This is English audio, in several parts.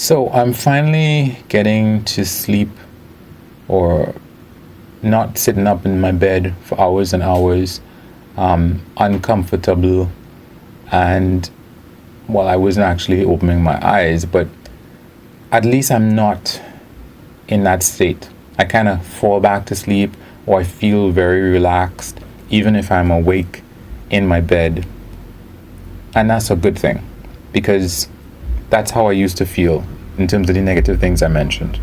So I'm finally getting to sleep or not sitting up in my bed for hours and hours, uncomfortable. And well, I wasn't actually opening my eyes, but at least I'm not in that state. I kind of fall back to sleep or I feel very relaxed, even if I'm awake in my bed. And that's a good thing because that's how I used to feel in terms of the negative things I mentioned.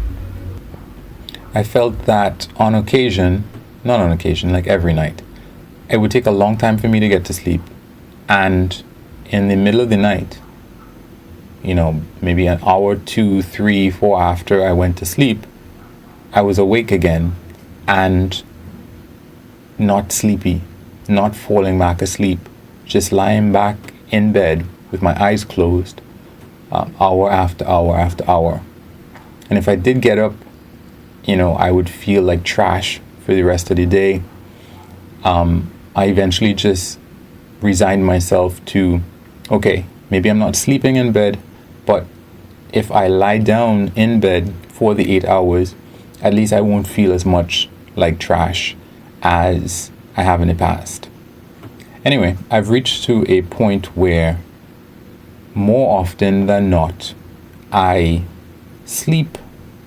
I felt that on occasion, not on occasion, like every night, it would take a long time for me to get to sleep. And in the middle of the night, maybe an hour, 2, 3, 4 after I went to sleep, I was awake again and not sleepy, not falling back asleep, just lying back in bed with my eyes closed, hour after hour after hour. And if I did get up, I would feel like trash for the rest of the day. I eventually just resigned myself to, okay, maybe I'm not sleeping in bed, but if I lie down in bed for the 8 hours, at least I won't feel as much like trash as I have in the past. Anyway, I've reached to a point where more often than not, I sleep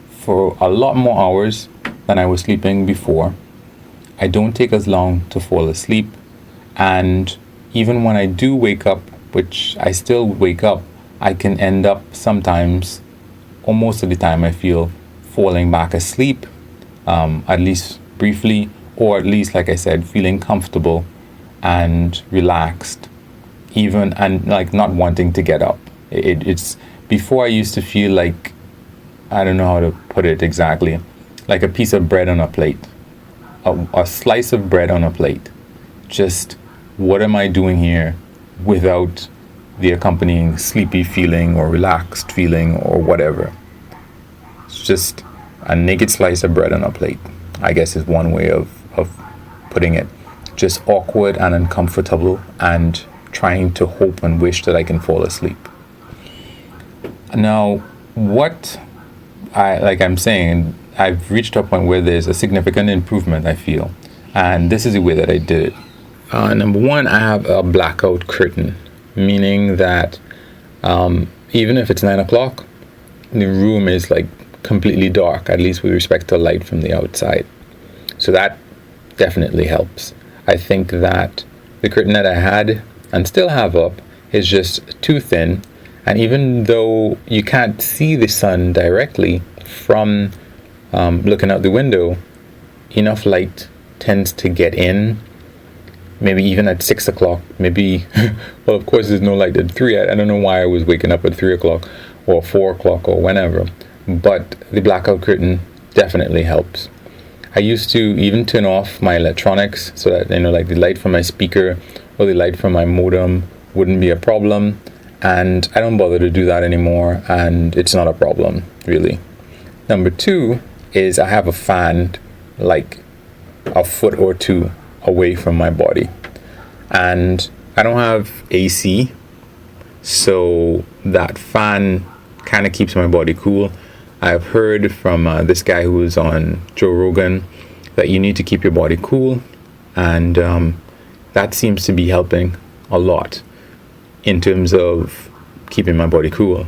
for a lot more hours than I was sleeping before. I don't take as long to fall asleep. And even when I do wake up, which I still wake up, I can end up sometimes, or most of the time, I feel falling back asleep, at least briefly, or at least, like I said, feeling comfortable and relaxed, even and like not wanting to get up. It's before I used to feel like, I don't know how to put it exactly, like a piece of bread on a plate, a slice of bread on a plate. Just what am I doing here without the accompanying sleepy feeling or relaxed feeling or whatever? It's just a naked slice of bread on a plate, I guess is one way of putting it. Just awkward and uncomfortable and trying to hope and wish that I can fall asleep. Now, what I'm saying, I've reached a point where there's a significant improvement, I feel. And this is the way that I did it. Number one, I have a blackout curtain, meaning that even if it's 9 o'clock, the room is like completely dark, at least with respect to light from the outside. So that definitely helps. I think that the curtain that I had and still have up is just too thin. And even though you can't see the sun directly from looking out the window, enough light tends to get in, maybe even at 6 o'clock, maybe, well, of course there's no light at 3. I don't know why I was waking up at 3 o'clock or 4 o'clock or whenever, but the blackout curtain definitely helps. I used to even turn off my electronics so that, like the light from my speaker or the light from my modem wouldn't be a problem. And I don't bother to do that anymore, and it's not a problem, really. Number two is I have a fan like a foot or two away from my body. And I don't have AC, so that fan kind of keeps my body cool. I've heard from this guy who was on Joe Rogan that you need to keep your body cool, and that seems to be helping a lot in terms of keeping my body cool.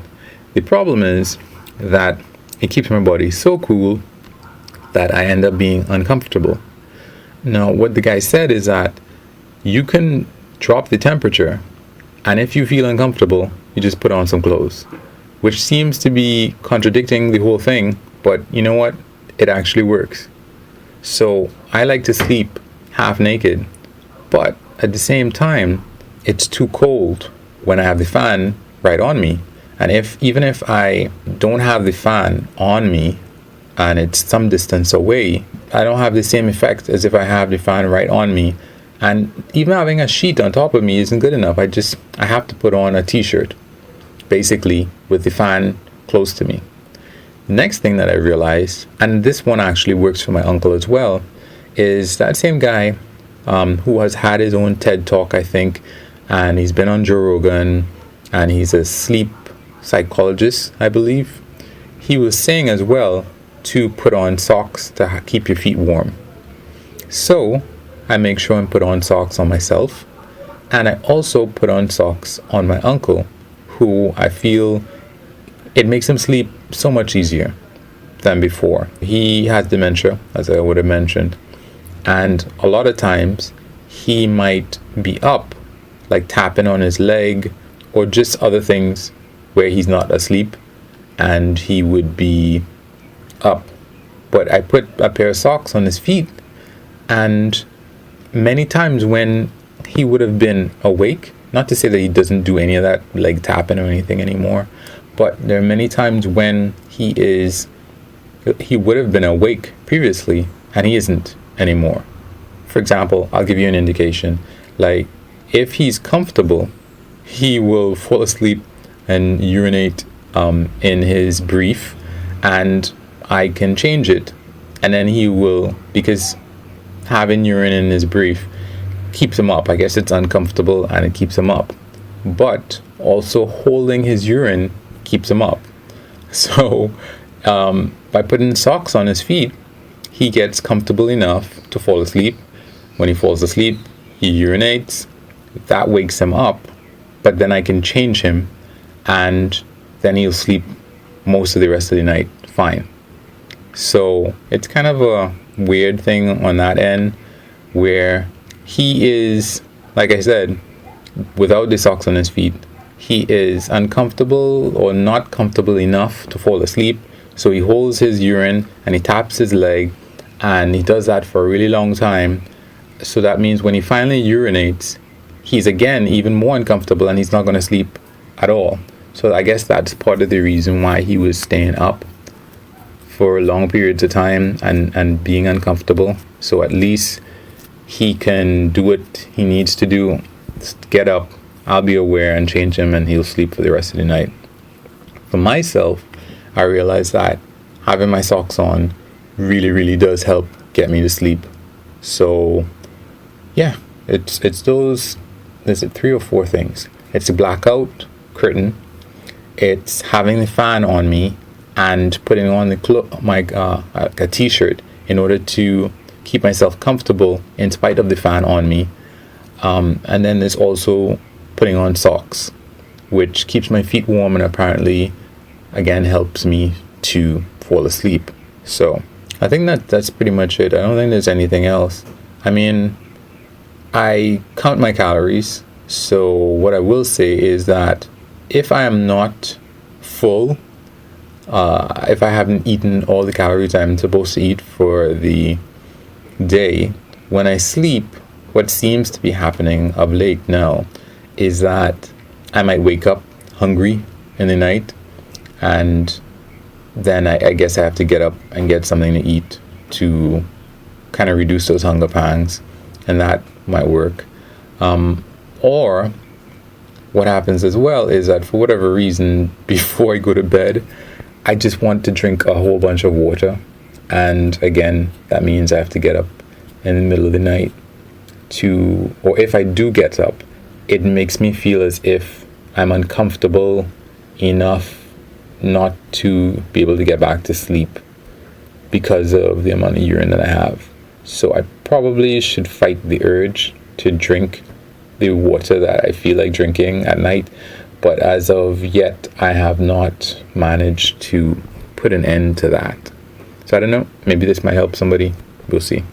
The problem is that it keeps my body so cool that I end up being uncomfortable. Now, what the guy said is that you can drop the temperature, and if you feel uncomfortable, you just put on some clothes, which seems to be contradicting the whole thing, but you know what? It actually works. So I like to sleep half naked, but at the same time, it's too cold when I have the fan right on me. And even if I don't have the fan on me and it's some distance away, I don't have the same effect as if I have the fan right on me. And even having a sheet on top of me isn't good enough. I have to put on a t-shirt, basically, with the fan close to me. The next thing that I realized, and this one actually works for my uncle as well, is that same guy who has had his own TED Talk, I think, and he's been on Joe Rogan, and he's a sleep psychologist, I believe. he was saying as well to put on socks to keep your feet warm. So I make sure and put on socks on myself, and I also put on socks on my uncle, who I feel it makes him sleep so much easier than before. He has dementia, as I would have mentioned, and a lot of times he might be up, like tapping on his leg or just other things where he's not asleep, and he would be up. But I put a pair of socks on his feet, and many times when he would have been awake, not to say that he doesn't do any of that leg tapping or anything anymore, but there are many times when he would have been awake previously and he isn't anymore. For example, I'll give you an indication. Like, if he's comfortable, he will fall asleep and urinate in his brief, and I can change it, and then he will, because having urine in his brief keeps him up. I guess it's uncomfortable and it keeps him up, but also holding his urine keeps him up. So by putting socks on his feet, he gets comfortable enough to fall asleep. When he falls asleep, he urinates. That wakes him up, but then I can change him, and then he'll sleep most of the rest of the night fine. So it's kind of a weird thing on that end, where he is, like I said, without the socks on his feet, he is uncomfortable or not comfortable enough to fall asleep. So he holds his urine and he taps his leg, and he does that for a really long time. So that means when he finally urinates, he's again even more uncomfortable and he's not going to sleep at all. So I guess that's part of the reason why he was staying up for long periods of time and being uncomfortable. So at least he can do what he needs to do. Just get up, I'll be aware and change him, and he'll sleep for the rest of the night. For myself, I realized that having my socks on really does help get me to sleep. So yeah, it's those, there's 3 or 4 things. It's a blackout curtain, it's having the fan on me and putting on a t-shirt in order to keep myself comfortable in spite of the fan on me, and then there's also putting on socks, which keeps my feet warm and apparently again helps me to fall asleep. So I think that's pretty much it. I don't think there's anything else. I mean, I count my calories, so what I will say is that if I am not full, if I haven't eaten all the calories I'm supposed to eat for the day, when I sleep, what seems to be happening of late now is that I might wake up hungry in the night, and then I guess I have to get up and get something to eat to kind of reduce those hunger pangs, and that might work. Or what happens as well is that for whatever reason, before I go to bed, I just want to drink a whole bunch of water, and again, that means I have to get up in the middle of the night or if I do get up, it makes me feel as if I'm uncomfortable enough not to be able to get back to sleep because of the amount of urine that I have. So I probably should fight the urge to drink the water that I feel like drinking at night, but as of yet, I have not managed to put an end to that. So I don't know, maybe this might help somebody. We'll see.